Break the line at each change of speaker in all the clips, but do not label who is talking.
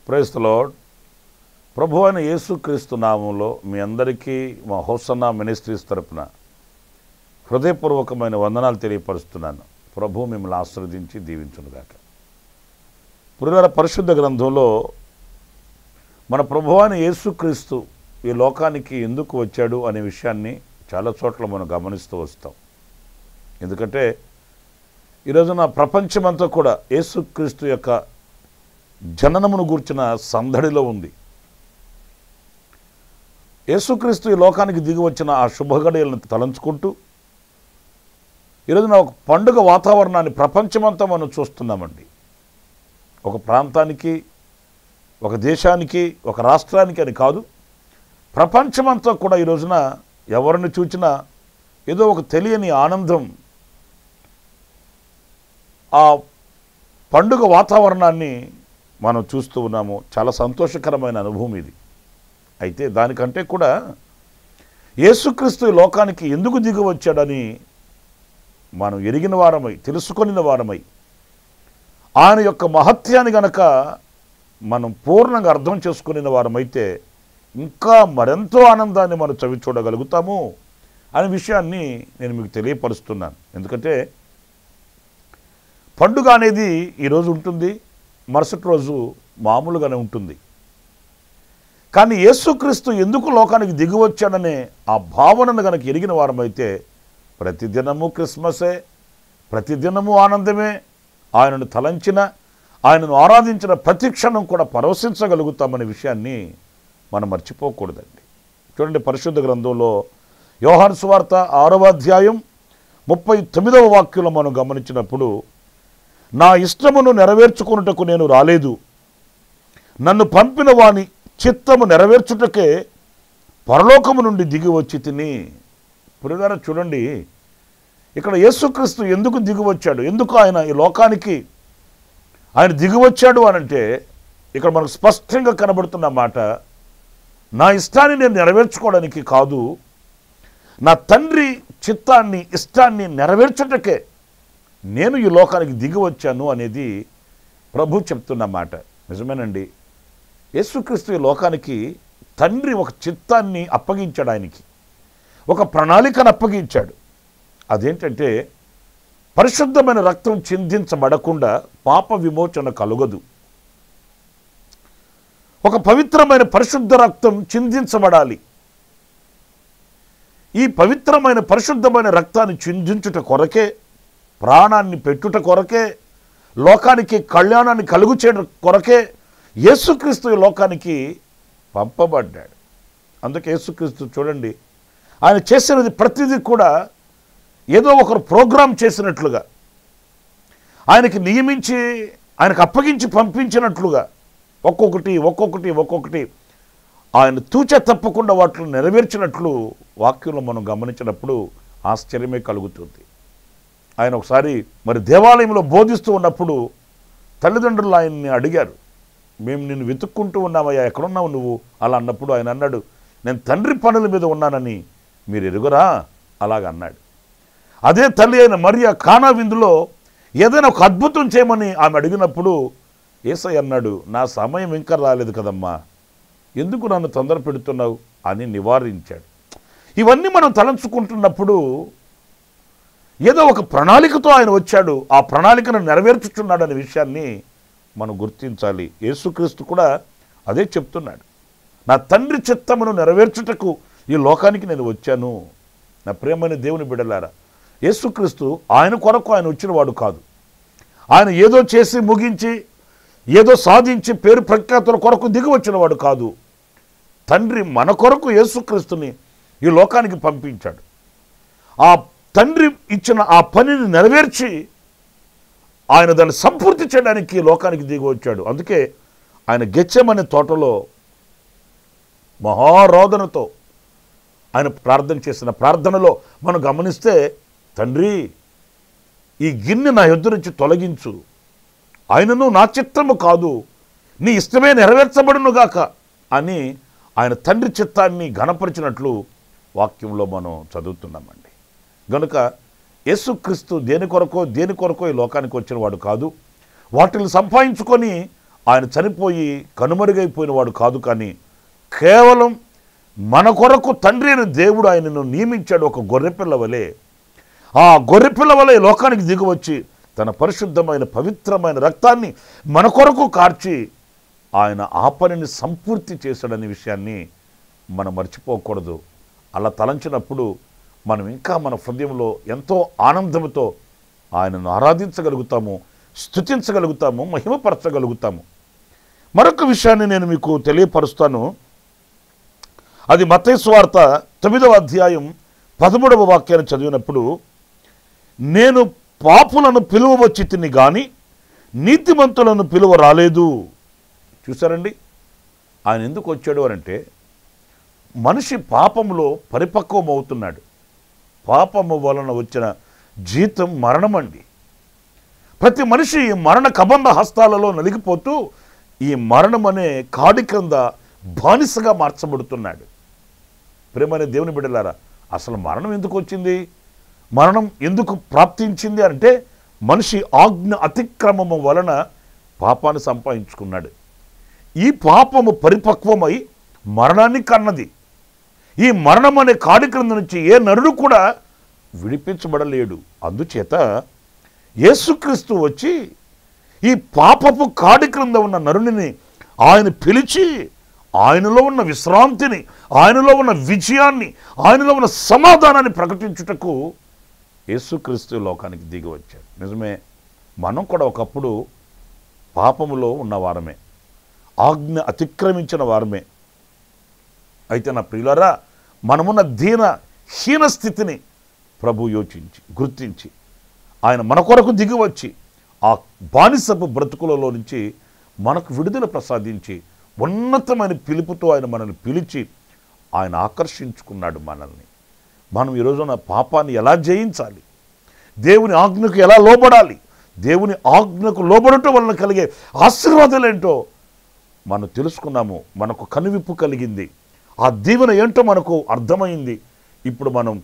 Praise the lord. ప్రభువైన యేసుక్రీస్తు నామములో మీ అందరికీ మా హోసన్నా మినిస్ట్రీస్ తరపున హృదయపూర్వకమైన వందనాలు తెలియపరుస్తున్నాను. ప్రభు మిమ్మల్ని ఆశీర్వదించి దీవించునుగాక. పురుగల పరిశుద్ధ గ్రంథంలో మన ప్రభువైన యేసుక్రీస్తు ఈ లోకానికి ఎందుకు వచ్చాడు అనే విషయాన్ని చాలా చోట్ల మనం గమనిస్తూ వస్తాం. ఎందుకంటే ఈరోజున ప్రపంచమంతా కూడా యేసుక్రీస్తు యొక్క జననమును గూర్చిన సందడిలో ఉంది. యేసుక్రీస్తు ఈ లోకానికి దిగి వచ్చిన ఆ శుభగడియలను తలంచుకుంటూ ఈరోజున ఒక పండుగ వాతావరణాన్ని ప్రపంచమంతా మనం చూస్తున్నామండి. ఒక ప్రాంతానికి, ఒక దేశానికి, ఒక రాష్ట్రానికి అని కాదు, ప్రపంచమంతా కూడా ఈ రోజున ఎవరిని చూచినా ఏదో ఒక తెలియని ఆనందం, ఆ పండుగ వాతావరణాన్ని మనం చూస్తూ ఉన్నాము. చాలా సంతోషకరమైన అనుభవం ఇది. అయితే దానికంటే కూడా యేసుక్రీస్తు లోకానికి ఎందుకు దిగి వచ్చాడని మనం ఎరిగిన వారమై, తెలుసుకొనిన వారమై, ఆయన యొక్క మహత్యాన్ని గనక మనం పూర్ణంగా అర్థం చేసుకునే వారమైతే ఇంకా మరెంతో ఆనందాన్ని మనం చవి చూడగలుగుతాము అనే విషయాన్ని నేను మీకు తెలియపరుస్తున్నాను. ఎందుకంటే పండుగ అనేది ఈరోజు ఉంటుంది, మరుసటి రోజు మామూలుగానే ఉంటుంది. కానీ యేసుక్రీస్తు ఎందుకు లోకానికి దిగి వచ్చాడనే ఆ భావనను కనుక ఎరిగిన వారమైతే ప్రతిదినము క్రిస్మసే, ప్రతిదినము ఆనందమే. ఆయనను తలంచిన, ఆయనను ఆరాధించిన ప్రతి క్షణం కూడా పరవశించగలుగుతామనే విషయాన్ని మనం మర్చిపోకూడదండి. చూడండి, పరిశుద్ధ గ్రంథంలో యోహాను సువార్త 6వ అధ్యాయం 39వ వాక్యంలో మనం గమనించినప్పుడు, నా ఇష్టమును నెరవేర్చుకున్నటకు నేను రాలేదు, నన్ను పంపిన వాని చిత్తము నెరవేర్చుటకే పరలోకము నుండి దిగి వచ్చి తిని. పురుగారు చూడండి, ఇక్కడ యేసుక్రీస్తు ఎందుకు దిగి వచ్చాడు, ఎందుకు ఆయన ఈ లోకానికి ఆయన దిగి వచ్చాడు అనంటే ఇక్కడ మనకు స్పష్టంగా కనబడుతున్న మాట, నా ఇష్టాన్ని నేను నెరవేర్చుకోవడానికి కాదు, నా తండ్రి చిత్తాన్ని, ఇష్టాన్ని నెరవేర్చుటకే నేను ఈ లోకానికి దిగి వచ్చాను అనేది ప్రభు చెప్తున్న మాట. నిజమేనండి. యేసుక్రీస్తు ఈ లోకానికి తండ్రి ఒక చిత్తాన్ని అప్పగించాడు, ఆయనకి ఒక ప్రణాళికను అప్పగించాడు. అదేంటంటే పరిశుద్ధమైన రక్తం చిందించబడకుండా పాప విమోచన కలుగదు. ఒక పవిత్రమైన పరిశుద్ధ రక్తం చిందించబడాలి. ఈ పవిత్రమైన పరిశుద్ధమైన రక్తాన్ని చిందించుట కొరకే, ప్రాణాన్ని పెట్టుట కొరకే, లోకానికి కళ్యాణాన్ని కలుగు చేయడం కొరకే యేసుక్రీస్తు ఈ లోకానికి పంపబడ్డాడు. అందుకే యేసుక్రీస్తు చూడండి, ఆయన చేసినది ప్రతిదీ కూడా ఏదో ఒకరు ప్రోగ్రాం చేసినట్లుగా, ఆయనకి నియమించి, ఆయనకు అప్పగించి పంపించినట్లుగా ఒక్కొక్కటి ఆయన తూచే తప్పకుండా వాటిని నెరవేర్చినట్లు వాక్యంలో మనం గమనించినప్పుడు ఆశ్చర్యమే కలుగుతుంది. ఆయన ఒకసారి మరి దేవాలయంలో బోధిస్తూ ఉన్నప్పుడు తల్లిదండ్రులు ఆయన్ని అడిగారు, మేము నిన్ను వెతుక్కుంటూ ఉన్నామయ్యా, ఎక్కడున్నావు నువ్వు అలా అన్నప్పుడు ఆయన అన్నాడు, నేను తండ్రి పనుల మీద ఉన్నానని మీరు ఎరుగురా అలాగన్నాడు. అదే తల్లి అయిన మరియ కానా విందులో ఏదైనా ఒక అద్భుతం చేయమని ఆమె అడిగినప్పుడు యేసయ్య అన్నాడు, నా సమయం ఇంకా రాలేదు కదమ్మా, ఎందుకు నన్ను తొందర పెడుతున్నావు అని నివారించాడు. ఇవన్నీ మనం తలంచుకుంటున్నప్పుడు ఏదో ఒక ప్రణాళికతో ఆయన వచ్చాడు, ఆ ప్రణాళికను నెరవేర్చుచున్నాడు అనే విషయాన్ని మనం గుర్తించాలి. యేసుక్రీస్తు కూడా అదే చెప్తున్నాడు, నా తండ్రి చిత్తమును నెరవేర్చుటకు ఈ లోకానికి నేను వచ్చాను. నా ప్రియమైన దేవుని బిడ్డలారా, యేసుక్రీస్తు ఆయన కొరకు ఆయన వచ్చినవాడు కాదు. ఆయన ఏదో చేసి ముగించి, ఏదో సాధించి పేరు ప్రఖ్యాతుల కొరకు దిగి వచ్చినవాడు కాదు. తండ్రి మన కొరకు యేసుక్రీస్తుని ఈ లోకానికి పంపించాడు. ఆ తండ్రి ఇచ్చిన ఆ పనిని నెరవేర్చి ఆయన దాన్ని సంపూర్తి చేయడానికి లోకానికి దిగి వచ్చాడు. అందుకే ఆయన గెత్సేమనే తోటలో మహారోదనతో ఆయన ప్రార్థన చేసిన ప్రార్థనలో మనం గమనిస్తే, తండ్రి ఈ గిన్నె నా యొద్ద నుంచి తొలగించు, ఆయనను నా చిత్తము కాదు నీ ఇష్టమే నెరవేర్చబడునుగాక అని ఆయన తండ్రి చిత్తాన్ని ఘనపరిచినట్లు వాక్యంలో మనం చదువుతున్నామండి. గనుక యేసుక్రీస్తు దేని కొరకో ఈ లోకానికి వచ్చిన వాడు కాదు. వాటిని సంపాదించుకొని ఆయన చనిపోయి కనుమరుగైపోయిన వాడు కాదు, కానీ కేవలం మన కొరకు తండ్రి అయిన దేవుడు ఆయనను నియమించాడు. ఒక గొర్రెపిల్ల వలె, ఆ గొర్రెపిల్ల వలె లోకానికి దిగివచ్చి తన పరిశుద్ధమైన పవిత్రమైన రక్తాన్ని మన కొరకు కార్చి ఆయన ఆ పనిని సంపూర్తి చేశాడనే విషయాన్ని మనం మర్చిపోకూడదు. అలా తలంచినప్పుడు మనం ఇంకా మన హృదయంలో ఎంతో ఆనందంతో ఆయనను ఆరాధించగలుగుతాము, స్తుతించగలుగుతాము, మహిమపరచగలుగుతాము. మరొక విషయాన్ని నేను మీకు తెలియపరుస్తాను. అది మత్తయి సువార్త 9వ అధ్యాయం 13వ వాక్యాన్ని చదివినప్పుడు, నేను పాపులను పిలువవచ్చి తిని గాని నీతిమంతులను పిలువ రాలేదు. చూసారండి, ఆయన ఎందుకు వచ్చాడు అనంటే, మనిషి పాపములో పరిపక్వం అవుతున్నాడు. పాపము వలన వచ్చిన జీతం మరణమండి. ప్రతి మనిషి మరణ కబంధ హస్తాలలో నలిగిపోతూ ఈ మరణం అనే కాడి క్రింద బానిసగా మార్చబడుతున్నాడు. ప్రేమనే దేవుని బిడ్డలారా, అసలు మరణం ఎందుకు వచ్చింది, మరణం ఎందుకు ప్రాప్తించింది అంటే, మనిషి ఆజ్ఞ అతిక్రమము వలన పాపాన్ని సంపాదించుకున్నాడు. ఈ పాపము పరిపక్వమై మరణాన్ని కన్నది. ఈ మరణం అనే కాడి క్రింద నుంచి ఏ నరుడు కూడా విడిపించబడలేడు. అందుచేత యేసుక్రీస్తు వచ్చి ఈ పాపపు కాడి క్రింద ఉన్న నరుని ఆయన పిలిచి ఆయనలో ఉన్న విశ్రాంతిని, ఆయనలో ఉన్న విజయాన్ని, ఆయనలో ఉన్న సమాధానాన్ని ప్రకటించుటకు యేసుక్రీస్తు లోకానికి దిగి వచ్చాడు. నిజమే, మనం కూడా ఒకప్పుడు పాపములో ఉన్న వారమే, ఆజ్ఞ అతిక్రమించిన వారమే. అయితే నా ప్రియులారా, మనమున్న హీన స్థితిని ప్రభు యోచించి గుర్తించి ఆయన మన కొరకు దిగి వచ్చి ఆ బానిసపు బ్రతుకులలో నుంచి మనకు విడుదల ప్రసాదించి ఉన్నతమైన పిలుపుతో ఆయన మనల్ని పిలిచి ఆయన ఆకర్షించుకున్నాడు మనల్ని. మనం ఈరోజున పాపాన్ని ఎలా జయించాలి, దేవుని ఆజ్ఞకు ఎలా లోబడాలి, దేవుని ఆజ్ఞకు లోబడటం వలన కలిగే ఆశీర్వాదాలు ఏంటో మనం తెలుసుకున్నాము. మనకు కనువిప్పు కలిగింది, ఆ దీవెన ఏంటో మనకు అర్థమైంది. ఇప్పుడు మనం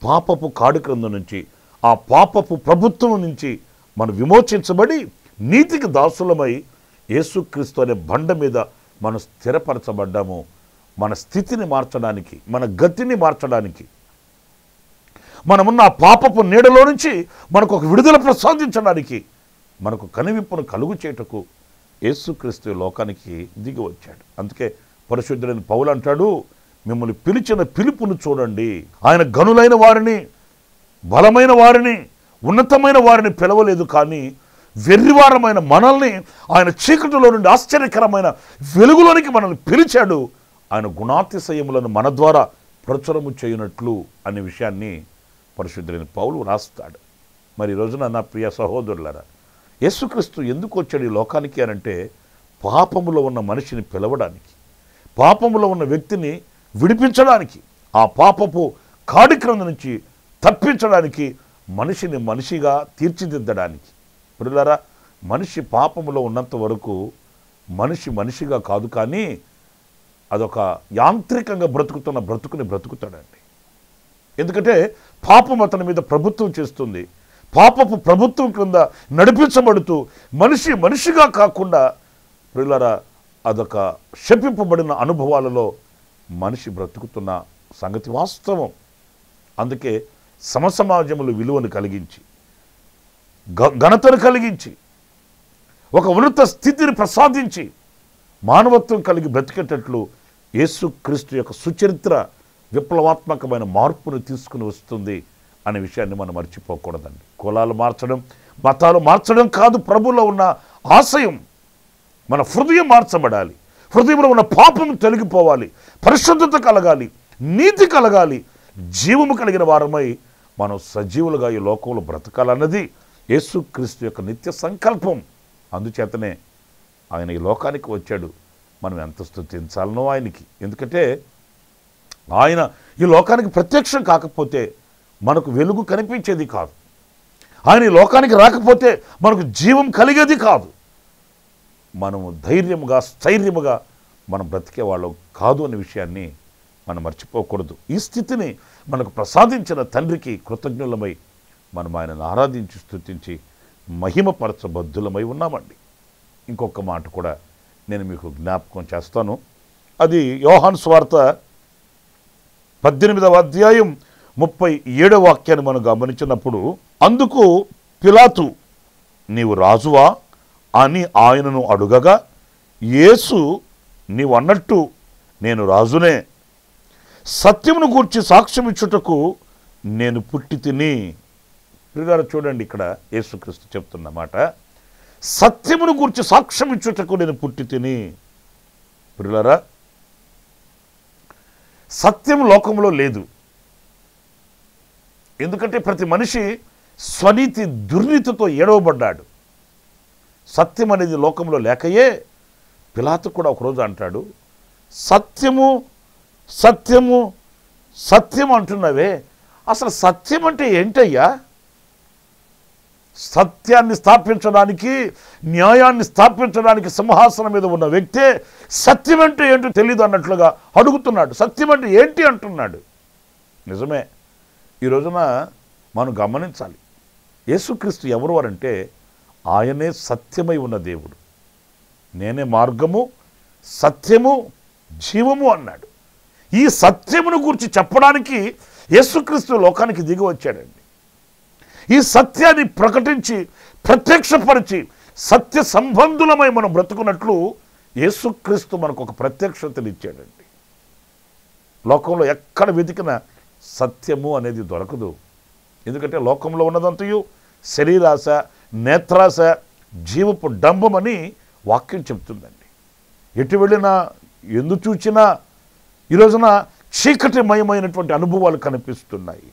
పాపపు కాడి క్రింద నుంచి, ఆ పాపపు ప్రభుత్వం నుంచి మనం విమోచించబడి నీతికి దాసులమై యేసుక్రీస్తు అనే బండ మీద మనం స్థిరపరచబడ్డాము. మన స్థితిని మార్చడానికి, మన గతిని మార్చడానికి, మనమున్న ఆ పాపపు నీడలో నుంచి మనకు ఒక విడుదల ప్రసాదించడానికి, మనకు కనువిప్పును కలుగు చేయుటకు యేసుక్రీస్తు లోకానికి దిగి వచ్చాడు. అందుకే పరిశుద్ధుడైన పౌలు అంటాడు, మిమ్మల్ని పిలిచిన పిలుపును చూడండి. ఆయన గనులైన వారిని, బలమైన వారిని, ఉన్నతమైన వారిని పిలవలేదు, కానీ వెర్రివారమైన మనల్ని ఆయన చీకటిలో నుండి ఆశ్చర్యకరమైన వెలుగులోనికి మనల్ని పిలిచాడు. ఆయన గుణాతిశయములను మన ద్వారా ప్రచురము చేయనట్లు అనే విషయాన్ని పరిశుద్ధులైన పౌలు రాస్తాడు. మరి ఈ రోజున నా ప్రియ సహోదరులారా, యేసుక్రీస్తు ఎందుకు వచ్చాడు ఈ లోకానికి అనంటే, పాపములో ఉన్న మనిషిని పిలవడానికి, పాపములో ఉన్న వ్యక్తిని విడిపించడానికి, ఆ పాపపు కాడి క్రింద నుంచి తప్పించడానికి, మనిషిని మనిషిగా తీర్చిదిద్దడానికి. ప్రియులారా, మనిషి పాపములో ఉన్నంత వరకు మనిషి మనిషిగా కాదు, కానీ అదొక యాంత్రికంగా బ్రతుకుతున్న బ్రతుకుని బ్రతుకుతాడండి. ఎందుకంటే పాపం అతని మీద ప్రభుత్వం చేస్తుంది. పాపపు ప్రభుత్వం క్రింద నడిపించబడుతూ మనిషి మనిషిగా కాకుండా, ప్రియులారా, అదొక శపింపబడిన అనుభవాలలో మనిషి బ్రతుకుతున్న సంగతి వాస్తవం. అందుకే సమసమాజములు విలువను కలిగించి, ఘనతను కలిగించి, ఒక ఉన్నత స్థితిని ప్రసాదించి, మానవత్వం కలిగి బ్రతికేటట్లు యేసుక్రీస్తు యొక్క సుచరిత్ర విప్లవాత్మకమైన మార్పును తీసుకుని వస్తుంది అనే విషయాన్ని మనం మర్చిపోకూడదండి. కులాలు మార్చడం, మతాలు మార్చడం కాదు ప్రభులో ఉన్న ఆశయం. మన హృదయం మార్చబడాలి, హృదయంలో ఉన్న పాపం తొలగిపోవాలి, పరిశుద్ధత కలగాలి, నీతి కలగాలి, జీవము కలిగిన వారమై మనం సజీవులుగా ఈ లోకంలో బ్రతకాలన్నది యేసుక్రీస్తు యొక్క నిత్య సంకల్పం. అందుచేతనే ఆయన ఈ లోకానికి వచ్చాడు. మనం ఎంత స్తుతించాలనో ఆయనకి. ఎందుకంటే ఆయన ఈ లోకానికి ప్రత్యక్షం కాకపోతే మనకు వెలుగు కనిపించేది కాదు. ఆయన ఈ లోకానికి రాకపోతే మనకు జీవం కలిగేది కాదు. మనము ధైర్యముగా, స్థైర్యముగా మనం బ్రతికేవాళ్ళం కాదు అనే విషయాన్ని మనం మర్చిపోకూడదు. ఈ స్థితిని మనకు ప్రసాదించిన తండ్రికి కృతజ్ఞులమై మనం ఆయనను ఆరాధించి స్తుతించి మహిమపరచబద్ధులమై ఉన్నామండి. ఇంకొక మాట కూడా నేను మీకు జ్ఞాపకం చేస్తాను. అది యోహాను సువార్త 18వ అధ్యాయం 37వ వాక్యాన్ని మనం గమనించినప్పుడు, అందుకు పిలాతు నీవు రాజువా అని ఆయనను అడుగగా, యేసు నీవు అన్నట్టు నేను రాజునే, సత్యమును గూర్చి సాక్ష్యం ఇచ్చుటకు నేను పుట్టి తిని. ప్రియులారా చూడండి, ఇక్కడ యేసుక్రీస్తు చెప్తున్నమాట, సత్యమును గూర్చి సాక్ష్యం ఇచ్చుటకు నేను పుట్టి తిని. ప్రియులారా, సత్యం లోకంలో లేదు. ఎందుకంటే ప్రతి మనిషి స్వనీతి దుర్నీతితో ఏడవబడ్డాడు. సత్యం అనేది లోకంలో లేకయే పిలాతు కూడా ఒకరోజు అంటాడు, సత్యము సత్యము సత్యం అంటున్నావే, అసలు సత్యం అంటే ఏంటయ్యా? సత్యాన్ని స్థాపించడానికి, న్యాయాన్ని స్థాపించడానికి సింహాసనం మీద ఉన్న వ్యక్తే సత్యం అంటే ఏంటో తెలియదు అన్నట్లుగా అడుగుతున్నాడు. సత్యం అంటే ఏంటి అంటున్నాడు. నిజమే, ఈ రోజున మనం గమనించాలి, యేసుక్రీస్తు ఎవరు వారంటే ఆయనే సత్యమై ఉన్న దేవుడు. నేనే మార్గము సత్యము జీవము అన్నాడు. ఈ సత్యమును గురించి చెప్పడానికి యేసుక్రీస్తు లోకానికి దిగి వచ్చాడండి. ఈ సత్యాన్ని ప్రకటించి ప్రత్యక్షపరిచి సత్య సంబంధులమై మనం బ్రతుకున్నట్లు యేసుక్రీస్తు మనకు ఒక ప్రత్యక్షతను ఇచ్చాడండి. లోకంలో ఎక్కడ వెతికినా సత్యము అనేది దొరకదు. ఎందుకంటే లోకంలో ఉన్నదంతయు శరీరాశ, నేత్రాశ, జీవపు డంబమని వాక్యం చెప్తుందండి. ఎటు వెళ్ళినా ఎందు చూచినా ఈ రోజున చీకటిమయమైనటువంటి అనుభవాలు కనిపిస్తున్నాయి.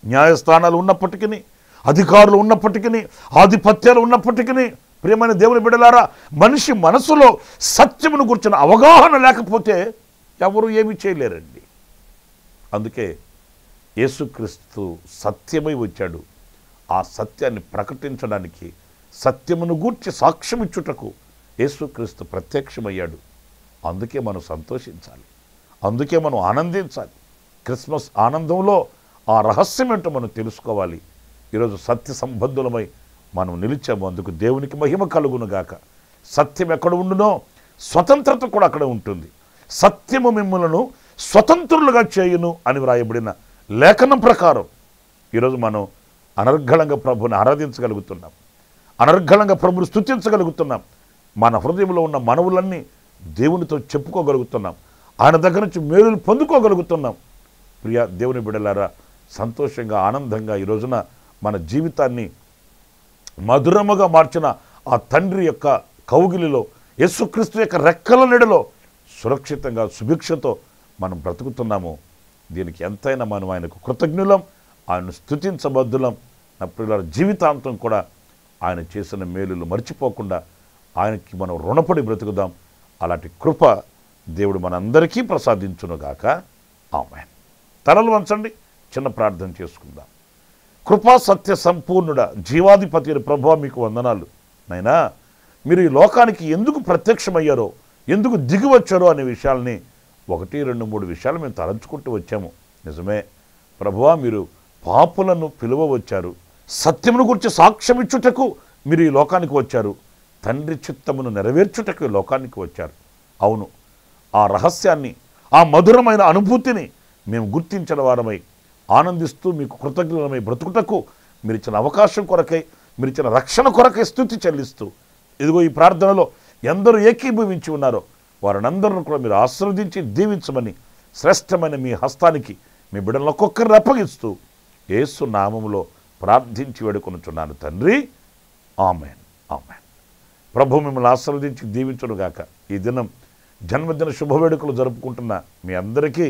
న్యాయస్థానాలు ఉన్నప్పటికీ, అధికారులు ఉన్నప్పటికీ, ఆధిపత్యాలు ఉన్నప్పటికీ, ప్రియమైన దేవుని బిడ్డలారా, మనిషి మనసులో సత్యమును గురించిన అవగాహన లేకపోతే ఎవరు ఏమీ చేయలేరండి. అందుకే యేసుక్రీస్తు సత్యమై వచ్చాడు. ఆ సత్యాన్ని ప్రకటించడానికి, సత్యమును గూర్చి సాక్ష్యం ఇచ్చుటకు యేసుక్రీస్తు ప్రత్యక్షమయ్యాడు. అందుకే మనం సంతోషించాలి, అందుకే మనం ఆనందించాలి. క్రిస్మస్ ఆనందంలో ఆ రహస్యం ఏంటో మనం తెలుసుకోవాలి. ఈరోజు సత్య సంబద్ధులమై మనం నిలిచాము. అందుకు దేవునికి మహిమ కలుగునుగాక. సత్యం ఎక్కడ ఉండునో స్వతంత్రత కూడా అక్కడ ఉంటుంది. సత్యము మిమ్ములను స్వతంత్రులుగా చేయును అని వ్రాయబడిన లేఖనం ప్రకారం ఈరోజు మనం అనర్గళంగా ప్రభుని ఆరాధించగలుగుతున్నాం, అనర్గళంగా ప్రభుని స్తుతించగలుగుతున్నాం. మన హృదయంలో ఉన్న మనవులన్నీ దేవునితో చెప్పుకోగలుగుతున్నాం, ఆయన దగ్గర నుంచి మేలులు పొందుకోగలుగుతున్నాం. ప్రియ దేవుని బిడ్డలారా, సంతోషంగా ఆనందంగా ఈ రోజున మన జీవితాన్ని మధురముగా మార్చిన ఆ తండ్రి యొక్క కౌగిలిలో, యేసుక్రీస్తు యొక్క రెక్కల నీడలో సురక్షితంగా సుభిక్షతో మనం బ్రతుకుతున్నాము. దీనికి ఎంతైనా మనం ఆయనకు కృతజ్ఞులం, ఆయన స్తుతించబద్దులం. నా ప్రియుల జీవితాంతం కూడా ఆయన చేసిన మేలులు మర్చిపోకుండా ఆయనకి మనం రుణపడి బ్రతుకుదాం. అలాంటి కృప దేవుడు మనందరికీ ప్రసాదించునుగాక. ఆమేన్. తలలు వంచండి, చిన్న ప్రార్థన చేసుకుందాం. కృపా సత్య సంపూర్ణుడ, జీవాధిపతి అయిన ప్రభువా, మీకు వందనాలు. నైనా మీరు ఈ లోకానికి ఎందుకు ప్రత్యక్షమయ్యారో, ఎందుకు దిగి వచ్చారో అనే విషయాల్ని 1, 2, 3 విషయాలు మేము తలంచుకుంటూ వచ్చాము. నిజమే ప్రభువా, మీరు పాపులను పిలువ వచ్చారు, సత్యమును గురించి సాక్ష్యం ఇచ్చుటకు మీరు ఈ లోకానికి వచ్చారు, తండ్రి చిత్తమును నెరవేర్చుటకు ఈ లోకానికి వచ్చారు. అవును, ఆ రహస్యాన్ని, ఆ మధురమైన అనుభూతిని మేము గుర్తించిన వారమై ఆనందిస్తూ మీకు కృతజ్ఞతమై బ్రతుకుటకు మీరు ఇచ్చిన అవకాశం కొరకై, మీరు ఇచ్చిన రక్షణ కొరకై స్తుతి చెల్లిస్తూ, ఇదిగో ఈ ప్రార్థనలో ఎందరూ ఏకీభవించి ఉన్నారో వారినందరూ కూడా మీరు ఆశీర్వదించి దీవించమని శ్రేష్టమైన మీ హస్తానికి మీ బిడ్డలను ఒక్కొక్కరిని అప్పగిస్తూ యేసు నామములో ప్రార్థించి వేడుకొనుచున్నాను తండ్రి. ఆమేన్, ఆమేన్. ప్రభు మిమ్మల్ని ఆశీర్వదించి దీవించునుగాక. ఈ దినం జన్మదిన శుభవేడుకలు జరుపుకుంటున్న మీ అందరికీ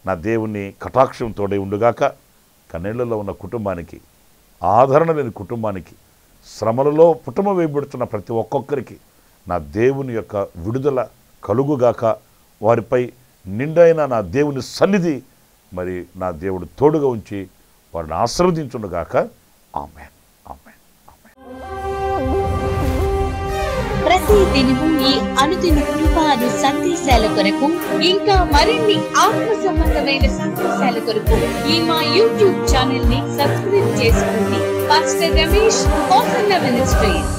నా దేవుని కటాక్షం తోడై ఉండుగాక. కన్నీళ్లలో ఉన్న కుటుంబానికి, ఆదరణ లేని కుటుంబానికి, శ్రమలలో పుటమ వేయబడుతున్న ప్రతి ఒక్కొక్కరికి నా దేవుని యొక్క విడుదల కలుగుగాక. వారిపై నిండైన నా దేవుని సన్నిధి మరి నా దేవుడు తోడుగా ఉంచి వారిని ఆశీర్వదించునుగాక. ఆమేన్, ఆమేన్, ఆమేన్.
ప్రతి దినము ఈ అనుదిన కృపాను సందేశాల కొరకు, ఇంకా మరిన్ని ఆత్మ సంబంధమైన సందేశాల కొరకు ఈ మా యూట్యూబ్ ఛానల్ ని సబ్స్క్రైబ్ చేసుకోండి. Pastor Ramesh, hosanna ministries.